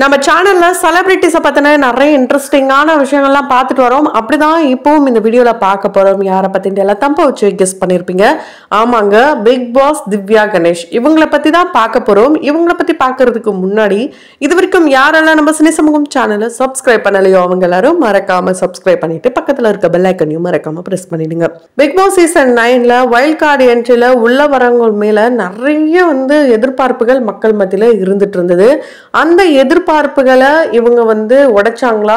நம்ம சேனல்ல செலிபிரிட்டிஸை பத்தின நிறைய இன்ட்ரெஸ்டிங்கான விஷயங்கள்லாம் பார்த்துட்டு வரோம். அப்படிதான் இப்பவும் இந்த வீடியோல பார்க்க போறோம். யாரை பத்தின்னு எல்லாம் தம்ப வச்சு கெஸ் பண்ணிருப்பீங்க. ஆமாங்க, பிக் பாஸ் திவ்யா கணேஷ் இவங்களை பத்தி தான் பார்க்க போறோம். இவங்களை பத்தி பார்க்கறதுக்கு முன்னாடி இது வரைக்கும் யாரெல்லாம் நம்ம சினி சமூகம் சேனலை சப்ஸ்கிரைப் பண்ணலையோ அவங்க எல்லாரும் மறக்காம சப்ஸ்கிரைப் பண்ணிட்டு பக்கத்துல இருக்க பெல் ஐக்கனையும் மறக்காம பிரஸ் பண்ணிடுங்க. பிக் பாஸ் சீசன் 9ல வைல்ட் கார்டு என்ட்ரில உள்ள வரவங்க மேல நிறைய எதிர்பார்ப்புகள் மக்கள் மத்தியில இருந்துட்டு இருந்தது. அந்த எதிர்பார்ப்புகளை இவங்க உடைச்சாங்களா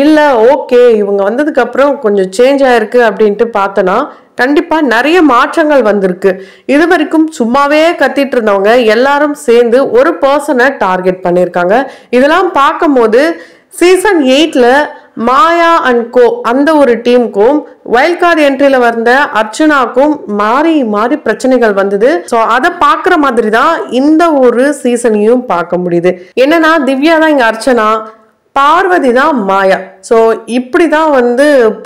இல்ல ஓகே இவங்க வந்ததுக்கு அப்புறம் கொஞ்சம் சேஞ்ச் ஆயிருக்கு அப்படின்ட்டு பார்த்தனா கண்டிப்பா நிறைய மாற்றங்கள் வந்திருக்கு. இது வரைக்கும் சும்மாவே கத்திட்டு இருந்தவங்க எல்லாரும் சேர்ந்து ஒரு பர்சனை டார்கெட் பண்ணியிருக்காங்க. இதெல்லாம் பார்க்கும்போது சீசன் 8ல மாயா அண்ட் கோ அந்த ஒரு டீமுக்கும் வைல்ட் கார்டு என்ட்ரியில வந்த அர்ச்சனாக்கும் மாறி மாறி பிரச்சனைகள் வந்தது. ஸோ அதை பார்க்குற மாதிரி தான் இந்த ஒரு சீசனையும் பார்க்க முடியுது. என்னன்னா திவ்யா தான் இங்க அர்ச்சனா, பார்வதி தான் மாயா. ஸோ இப்படி தான்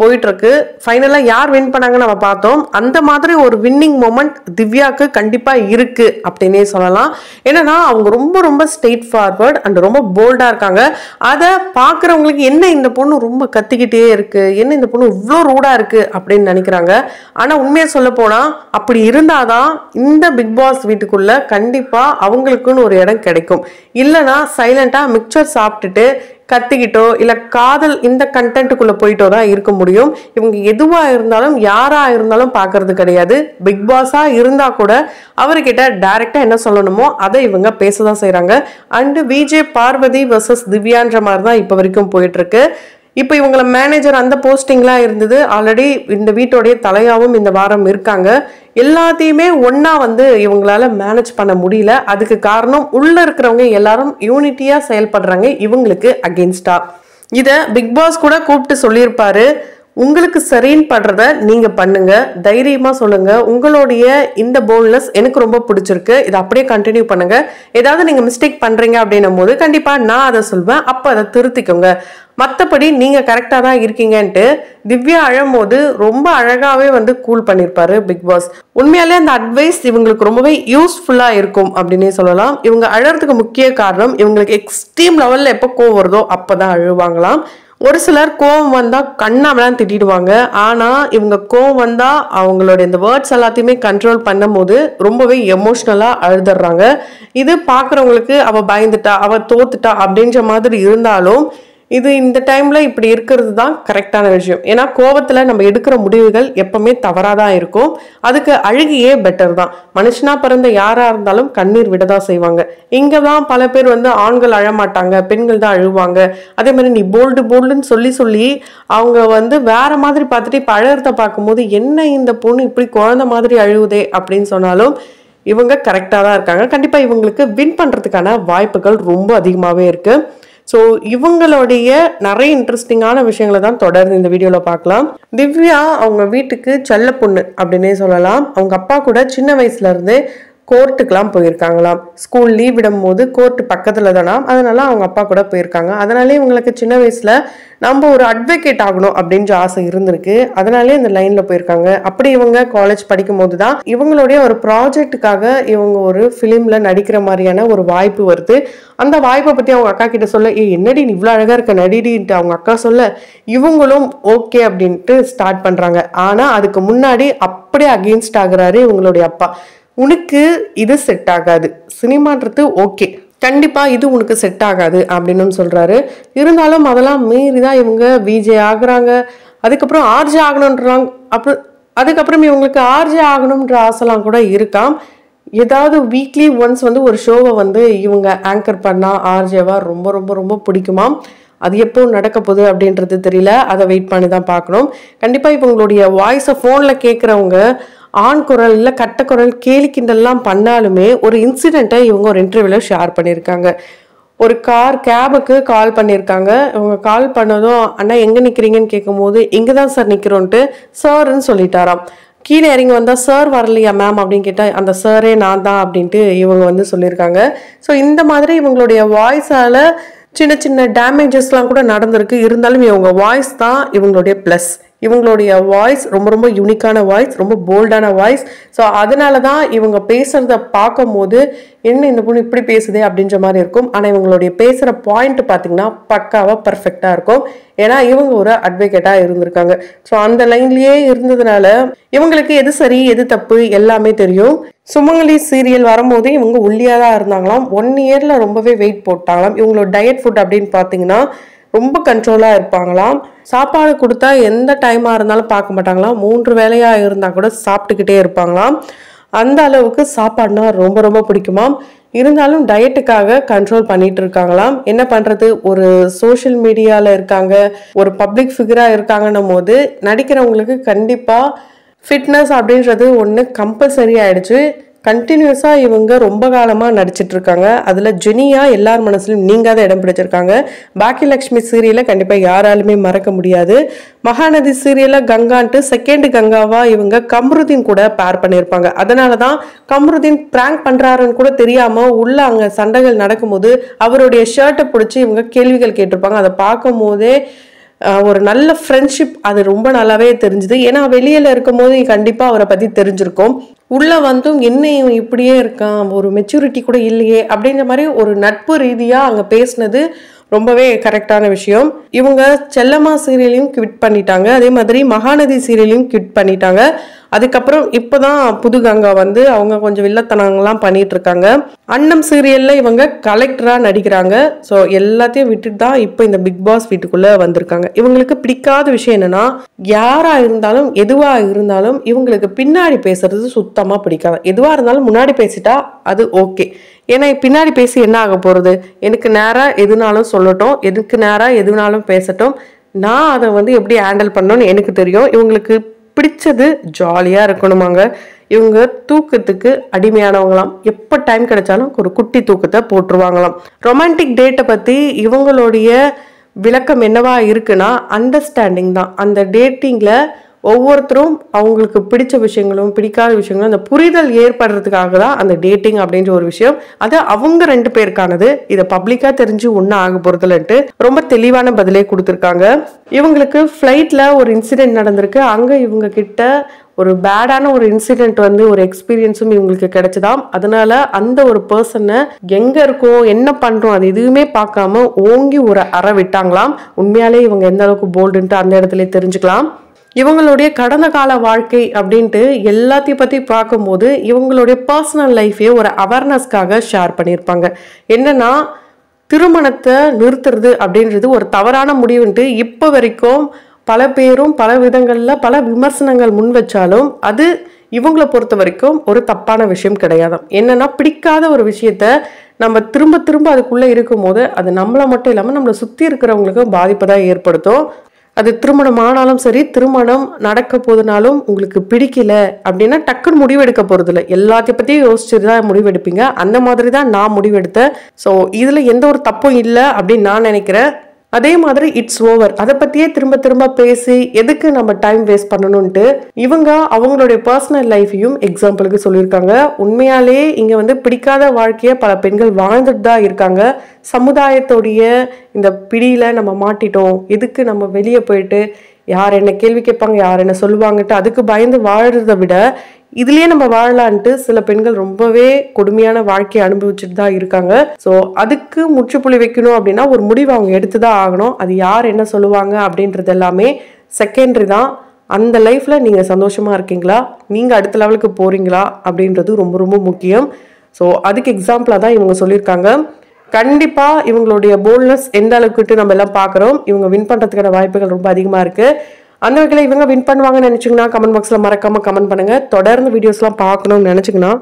போயிட்டு இருக்கு. ஃபைனலாக யார் வின் பண்ணாங்கன்னு நம்ம பார்த்தோம். அந்த மாதிரி ஒரு வின்னிங் மொமெண்ட் திவ்யாவுக்கு கண்டிப்பாக இருக்கு அப்படின்னே சொல்லலாம். என்னன்னா அவங்க ரொம்ப ரொம்ப ஸ்ட்ரெயிட் ஃபார்வர்ட் அண்ட் ரொம்ப போல்டாக இருக்காங்க. அதை பார்க்குறவங்களுக்கு என்ன இந்த பொண்ணு ரொம்ப கத்திக்கிட்டே இருக்கு, என்ன இந்த பொண்ணு இவ்வளோ ரூடாக இருக்கு அப்படின்னு நினைக்கிறாங்க. ஆனால் உண்மையை சொல்ல போனால் அப்படி இருந்தாதான் இந்த பிக் பாஸ் வீட்டுக்குள்ள கண்டிப்பாக அவங்களுக்குன்னு ஒரு இடம் கிடைக்கும். இல்லைன்னா சைலண்டாக மிக்சர் சாப்பிட்டுட்டு கத்திக்கிட்டோ இல்ல காதல் இந்த கண்டென்ட்டுக்குள்ள போயிட்டோ தான் இருக்க முடியும். இவங்க எதுவா இருந்தாலும் யாரா இருந்தாலும் பாக்குறது கிடையாது. பிக் பாஸா இருந்தா கூட அவர்கிட்ட டைரக்டா என்ன சொல்லணுமோ அதை இவங்க பேசதான் செய்யறாங்க. அண்ட் விஜே பார்வதி வர்சஸ் திவ்யான்ற மாதிரி தான் இப்ப வரைக்கும் போயிட்டு இருக்கு. இப்போ இவங்களை மேனேஜர் அந்த போஸ்டிங்லாம் இருந்தது. ஆல்ரெடி இந்த வீட்டோடைய தலையாவும் இந்த வாரம் இருக்காங்க. எல்லாத்தையுமே ஒன்னா இவங்களால மேனேஜ் பண்ண முடியல. அதுக்கு காரணம் உள்ள இருக்கிறவங்க எல்லாரும் யூனிட்டியா செயல்படுறாங்க இவங்களுக்கு அகெயின்ஸ்டா. இத பிக் பாஸ் கூட கூப்பிட்டு சொல்லியிருப்பாரு. உங்களுக்கு சரின்னு படுறத நீங்க பண்ணுங்க, தைரியமா சொல்லுங்க, உங்களுடைய இந்த போல்ட்னஸ் எனக்கு ரொம்ப பிடிச்சிருக்கு, இதை அப்படியே கண்டினியூ பண்ணுங்க. ஏதாவது நீங்க மிஸ்டேக் பண்றீங்க அப்படின்னும் போது கண்டிப்பா நான் அதை சொல்வேன், அப்ப அதை திருத்திக்கோங்க, மற்றபடி நீங்க கரெக்டா தான் இருக்கீங்கன்ட்டு திவ்யா அழும்போது ரொம்ப அழகாவே கூல் பண்ணிருப்பாரு பிக் பாஸ். உண்மையாலே அந்த அட்வைஸ் இவங்களுக்கு ரொம்பவே யூஸ்ஃபுல்லா இருக்கும் அப்படின்னே சொல்லலாம். இவங்க அழறதுக்கு முக்கிய காரணம் இவங்களுக்கு எக்ஸ்ட்ரீம் லெவல்ல எப்போ கோவம் வருதோ அப்பதான் அழுவாங்களாம். ஒரு சிலர் கோவம் வந்தா கண்ணாவெல்லாம் திட்டிடுவாங்க. ஆனா இவங்க கோவம் வந்தா அவங்களோட இந்த வேர்ட்ஸ் எல்லாத்தையுமே கண்ட்ரோல் பண்ணும் போது ரொம்பவே எமோஷ்னலா அழுதுறாங்க. இது பாக்குறவங்களுக்கு அவ பயந்துட்டா அவ தோத்துட்டா அப்படின்ற மாதிரி இருந்தாலும் இது இந்த டைம்ல இப்படி இருக்கிறது தான் கரெக்டான விஷயம். ஏன்னா கோவத்துல நம்ம எடுக்கிற முடிவுகள் எப்பவுமே தவறாதான் இருக்கும். அதுக்கு அழுகியே பெட்டர் தான். மனுஷனா பிறந்த யாரா இருந்தாலும் கண்ணீர் விடதான் செய்வாங்க. இங்கதான் பல பேர் ஆண்கள் அழமாட்டாங்க, பெண்கள் தான் அழுவாங்க. அதே மாதிரி நீ போல்டுன்னு சொல்லி அவங்க வேற மாதிரி பார்த்துட்டு இப்ப அழகிறத பார்க்கும்போது என்ன இந்த பொண்ணு இப்படி குழந்தை மாதிரி அழுவுதே அப்படின்னு சொன்னாலும் இவங்க கரெக்டா தான் இருக்காங்க. கண்டிப்பா இவங்களுக்கு வின் பண்றதுக்கான வாய்ப்புகள் ரொம்ப அதிகமாவே இருக்கு. ஸோ இவங்களுடைய நிறைய இன்ட்ரெஸ்டிங்கான விஷயங்களை தான் தொடர்ந்து இந்த வீடியோவில் பார்க்கலாம். திவ்யா அவங்க வீட்டுக்கு செல்ல பொண்ணு அப்படின்னே சொல்லலாம். அவங்க அப்பா கூட சின்ன வயசுல இருந்து கோர்ட்டுக்கெல்லாம் போயிருக்காங்களாம். ஸ்கூல் லீவ் விடும் போது கோர்ட்டு பக்கத்துல தானா, அதனால அவங்க அப்பா கூட போயிருக்காங்க. அதனாலே இவங்களுக்கு சின்ன வயசுல நம்ம ஒரு அட்வொகேட் ஆகணும் அப்படின்ற ஆசை இருந்திருக்கு. அதனாலே இந்த லைன்ல போயிருக்காங்க. அப்படி இவங்க காலேஜ் படிக்கும் போதுதான் இவங்களுடைய ஒரு ப்ராஜெக்டுக்காக இவங்க ஒரு பிலிம்ல நடிக்கிற மாதிரியான ஒரு வாய்ப்பு வருது. அந்த வாய்ப்பை பத்தி அவங்க அக்கா கிட்ட சொல்ல, என்னடி நீ இவ்வளவு அழகா இருக்க நடிடின்ட்டு அவங்க அக்கா சொல்ல இவங்களும் ஓகே அப்படின்ட்டு ஸ்டார்ட் பண்றாங்க. ஆனா அதுக்கு முன்னாடி அப்படியே அகெயின்ஸ்ட் ஆகுறாரு இவங்களுடைய அப்பா. உனக்கு இது செட் ஆகாது, சினிமான்றது ஓகே, கண்டிப்பா இது உனக்கு செட் ஆகாது அப்படின்னு சொல்றாரு. இருந்தாலும் அதெல்லாம் மீறிதான் இவங்க விஜே ஆகுறாங்க. அதுக்கப்புறம் ஆர்ஜே ஆகணும்ன்றாங்க. அதுக்கப்புறம் இவங்களுக்கு ஆர்ஜே ஆகணும்ன்ற ஆசைலாம் கூட இருக்காம். ஏதாவது வீக்லி ஒன்ஸ் ஒரு ஷோவை இவங்க ஆங்கர் பண்ணா ஆர்ஜேவா ரொம்ப ரொம்ப ரொம்ப பிடிக்குமாம். அது எப்போ நடக்க போகுது அப்படின்றது தெரியல. அதை வெயிட் பண்ணி தான் பார்க்கணும். கண்டிப்பா இவங்களுடைய வாய்ஸை போன்ல கேட்கறவங்க ஆண் குரல் இல்ல கட்ட குரல் கேலி கிண்டல்லாம் பண்ணாலுமே ஒரு இன்சிடென்ட்டை இவங்க ஒரு இன்டர்வியூல ஷேர் பண்ணியிருக்காங்க. ஒரு கேபுக்கு கால் பண்ணியிருக்காங்க. இவங்க கால் பண்ணதும் அண்ணா எங்க நிக்கிறீங்கன்னு கேட்கும் போது இங்கதான் சார் நிக்கிறோன்ட்டு சார்ன்னு சொல்லிட்டாராம். கீழே இறங்கி வந்தா சார் வரலையா மேம் அப்படின்னு கேட்டா அந்த சாரே நான் தான் அப்படின்ட்டு இவங்க சொல்லியிருக்காங்க. ஸோ இந்த மாதிரி இவங்களுடைய வாய்ஸால சின்ன சின்ன டேமேஜஸ்லாம் கூட நடந்திருக்கு. இருந்தாலும் இவங்க வாய்ஸ் தான் இவங்களுடைய பிளஸ். இவங்களுடைய வாய்ஸ் ரொம்ப ரொம்ப யூனிக்கான வாய்ஸ், ரொம்ப போல்டான வாய்ஸ். ஸோ அதனால தான் இவங்க பேசுறத பார்க்கும் போது என்ன இந்த பொண்ணு இப்படி பேசுதே அப்படின்ற மாதிரி இருக்கும். ஆனால் இவங்களுடைய பேசுகிற பாயிண்ட் பார்த்தீங்கன்னா பக்காவாக பர்ஃபெக்டாக இருக்கும். ஏன்னா இவங்க ஒரு அட்வொகேட்டாக இருந்திருக்காங்க. ஸோ அந்த லைன்லேயே இருந்ததுனால இவங்களுக்கு எது சரி எது தப்பு எல்லாமே தெரியும். சுமங்கலி சீரியல் வரும்போது இவங்க ஒல்லியாக தான் இருந்தாங்களாம். 1 இயர்ல ரொம்பவே வெயிட் போட்டாங்களாம். இவங்களோட டயட் ஃபுட் அப்படின்னு பார்த்தீங்கன்னா ரொம்ப கண்ட்ரோலாக இருப்பாங்களாம். சாப்பாடு கொடுத்தா எந்த டைமாக இருந்தாலும் பார்க்க மாட்டாங்களாம். 3 வேளையாக இருந்தால் கூட சாப்பிட்டுக்கிட்டே இருப்பாங்களாம். அந்த அளவுக்கு சாப்பாடுனா ரொம்ப ரொம்ப பிடிக்குமாம். இருந்தாலும் டயட்டுக்காக கண்ட்ரோல் பண்ணிட்டு இருக்காங்களாம். என்ன பண்றது, ஒரு சோஷியல் மீடியால இருக்காங்க, ஒரு பப்ளிக் ஃபிகரா இருக்காங்கன்னும் போது நடிக்கிறவங்களுக்கு கண்டிப்பா ஃபிட்னஸ் அப்படின்றது ஒன்று கம்பல்சரி ஆயிடுச்சு. கண்டினியூஸாக இவங்க ரொம்ப காலமாக நடிச்சிட்டு இருக்காங்க. அதில் ஜெனியா எல்லார் மனசுலையும் நீங்காத இடம் பிடிச்சிருக்காங்க. பாக்கியலட்சுமி சீரியலை கண்டிப்பாக யாராலுமே மறக்க முடியாது. மகாநதி சீரியலில் கங்கான்ட்டு செகண்ட் கங்காவா இவங்க கம்ருதீன் கூட பேர் பண்ணியிருப்பாங்க. அதனால தான் கம்ருதீன் பிராங்க் பண்ணுறாருன்னு கூட தெரியாமல் உள்ள அங்கே சண்டைகள் நடக்கும்போது அவருடைய ஷர்ட்டை பிடிச்சி இவங்க கேள்விகள் கேட்டிருப்பாங்க. அதை பார்க்கும் போதே ஒரு நல்ல ஃப்ரெண்ட்ஷிப் அது ரொம்ப நல்லாவே தெரிஞ்சுது. ஏன்னா வெளியில இருக்கும் போது கண்டிப்பா அவரை பத்தி தெரிஞ்சிருக்கும். உள்ள வந்தும் என்ன இவன் இப்படியே இருக்கான், ஒரு மெச்சூரிட்டி கூட இல்லையே அப்படின்ற மாதிரி ஒரு நட்பு ரீதியா அங்க பேசினது ரொம்பவே கரெக்டான விஷயம். இவங்க செல்லம்மா சீரியலையும் குவிட் பண்ணிட்டாங்க, அதே மாதிரி மகாநதி சீரியலையும் குவிட் பண்ணிட்டாங்க. அதுக்கப்புறம் இப்போதான் புது கங்கா வந்து அவங்க கொஞ்சம் வில்லத்தனங்கள்லாம் பண்ணிட்டு இருக்காங்க. அன்னம் சீரியல்ல இவங்க கலெக்டரா நடிக்கிறாங்க. ஸோ எல்லாத்தையும் விட்டுட்டு தான் இப்போ இந்த பிக் பாஸ் வீட்டுக்குள்ள வந்திருக்காங்க. இவங்களுக்கு பிடிக்காத விஷயம் என்னன்னா, யாரா இருந்தாலும் எதுவா இருந்தாலும் இவங்களுக்கு பின்னாடி பேசுறது சுத்தமா பிடிக்காது. எதுவா இருந்தாலும் முன்னாடி பேசிட்டா அது ஓகே. ஏன்னா பின்னாடி பேசி என்ன ஆக போறது, எனக்கு நேரா எதுனாலும் சொல்லட்டும், எதுக்கு நேரா எதுனாலும் பேசட்டும், நான் அதை வந்து எப்படி ஹேண்டில் பண்ணணும்னு எனக்கு தெரியும். இவங்களுக்கு பிடிச்சது ஜாலியாக இருக்கணுமாங்க. இவங்க தூக்கத்துக்கு அடிமையானவங்களாம். எப்போ டைம் கிடைச்சாலும் ஒரு குட்டி தூக்கத்தை போட்டுருவாங்களாம். ரொமான்டிக் டேட்டை பற்றி இவங்களுடைய விளக்கம் என்னவா இருக்குன்னா, அண்டர்ஸ்டாண்டிங் தான். அந்த டேட்டிங்கில் ஒவ்வொருத்தரும் அவங்களுக்கு பிடிச்ச விஷயங்களும் பிடிக்காத விஷயங்களும் அந்த புரிதல் ஏற்படுறதுக்காக தான் அந்த டேட்டிங் அப்படின்ற ஒரு விஷயம். அது அவங்க 2 பேருக்கானது. இதை பப்ளிக்காக தெரிஞ்சு ஒன்றும் ஆக போகிறதுலன்ட்டு ரொம்ப தெளிவான பதிலே கொடுத்துருக்காங்க. இவங்களுக்கு ஃப்ளைட்டில் ஒரு இன்சிடென்ட் நடந்திருக்கு. அங்கே இவங்க கிட்ட ஒரு பேடான ஒரு இன்சிடென்ட் வந்து ஒரு எக்ஸ்பீரியன்ஸும் இவங்களுக்கு கிடைச்சதாம். அதனால அந்த ஒரு பர்சனை எங்க இருக்கோம் என்ன பண்றோம் அது எதுவுமே பார்க்காம ஓங்கி ஒரு அறை விட்டாங்களாம். உண்மையாலே இவங்க எந்த அளவுக்கு போல்டுன்ட்டு அந்த இடத்துல தெரிஞ்சுக்கலாம். இவங்களுடைய கடந்த கால வாழ்க்கை அப்படின்ட்டு எல்லாத்தையும் பற்றி பார்க்கும்போது இவங்களுடைய பர்சனல் லைஃபையே ஒரு அவேர்னஸ்க்காக ஷேர் பண்ணியிருப்பாங்க. என்னன்னா, திருமணத்தை நிறுத்துறது அப்படின்றது ஒரு தவறான முடிவுன்ட்டு இப்போ வரைக்கும் பல பேரும் பல விதங்களில் பல விமர்சனங்கள் முன் வச்சாலும் அது இவங்களை பொறுத்த வரைக்கும் ஒரு தப்பான விஷயம் கிடையாதாம். என்னன்னா, பிடிக்காத ஒரு விஷயத்த நம்ம திரும்ப திரும்ப அதுக்குள்ளே இருக்கும் போது அது நம்மளை மட்டும் இல்லாமல் நம்மளை சுற்றி இருக்கிறவங்களுக்கும் பாதிப்பை தான் ஏற்படுத்தும். அது திருமணம் ஆனாலும் சரி, திருமணம் நடக்க போதுனாலும் உங்களுக்கு பிடிக்கல அப்படின்னா டக்குன்னு முடிவெடுக்க போறது இல்லை. எல்லாத்தையும் பற்றியும் யோசிச்சுட்டு தான் முடிவெடுப்பீங்க. அந்த மாதிரி தான் நான் முடிவெடுத்தேன். ஸோ இதில் எந்த ஒரு தப்பும் இல்லை அப்படின்னு நான் நினைக்கிறேன். அதே மாதிரி இட்ஸ் ஓவர், அதை பற்றியே திரும்ப திரும்ப பேசி எதுக்கு நம்ம டைம் வேஸ்ட் பண்ணணும்ட்டு இவங்க அவங்களுடைய பர்சனல் லைஃபையும் எக்ஸாம்பிளுக்கு சொல்லியிருக்காங்க. உண்மையாலே இங்கே வந்து பிடிக்காத வாழ்க்கையை பல பெண்கள் வாழ்ந்துட்டு தான் இருக்காங்க. சமுதாயத்துடைய இந்த பிடியில் நம்ம மாட்டிட்டோம், எதுக்கு நம்ம வெளியே போயிட்டு யார் என்ன கேள்வி கேட்பாங்க யார் என்ன சொல்லுவாங்கட்டு அதுக்கு பயந்து வாழறதை விட இதுலயே நம்ம வாழலான்ட்டு சில பெண்கள் ரொம்பவே கொடுமையான வாழ்க்கையை அனுபவிச்சுட்டு தான் இருக்காங்க. ஸோ அதுக்கு முற்றுப்புள்ளி வைக்கணும் அப்படின்னா ஒரு முடிவு அவங்க எடுத்துதான் ஆகணும். அது யார் என்ன சொல்லுவாங்க அப்படின்றது எல்லாமே செகண்டரி தான். அந்த லைஃப்ல நீங்க சந்தோஷமா இருக்கீங்களா, நீங்க அடுத்த லெவலுக்கு போறீங்களா அப்படின்றது ரொம்ப ரொம்ப முக்கியம். ஸோ அதுக்கு எக்ஸாம்பிளா தான் இவங்க சொல்லியிருக்காங்க. கண்டிப்பா இவங்களுடைய போல்ட்னஸ் எந்த அளவுக்கு நம்ம எல்லாம் பார்க்குறோம். இவங்க வின் பண்றதுக்கான வாய்ப்புகள் ரொம்ப அதிகமா இருக்கு. அந்த வகையில் இவங்க வின் பண்ணுவாங்கன்னு நினைச்சிங்கன்னா கமெண்ட் பாக்ஸில் மறக்காமல் கமெண்ட் பண்ணுங்கள். தொடர்ந்து வீடியோஸ்லாம் பார்க்கணும்னு நினச்சிங்கன்னா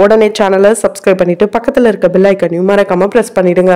உடனே சேனலை சப்ஸ்கிரைப் பண்ணிவிட்டு பக்கத்தில் இருக்க பெல் ஐக்கனையும் மறக்காமல் ப்ரெஸ் பண்ணிவிடுங்க.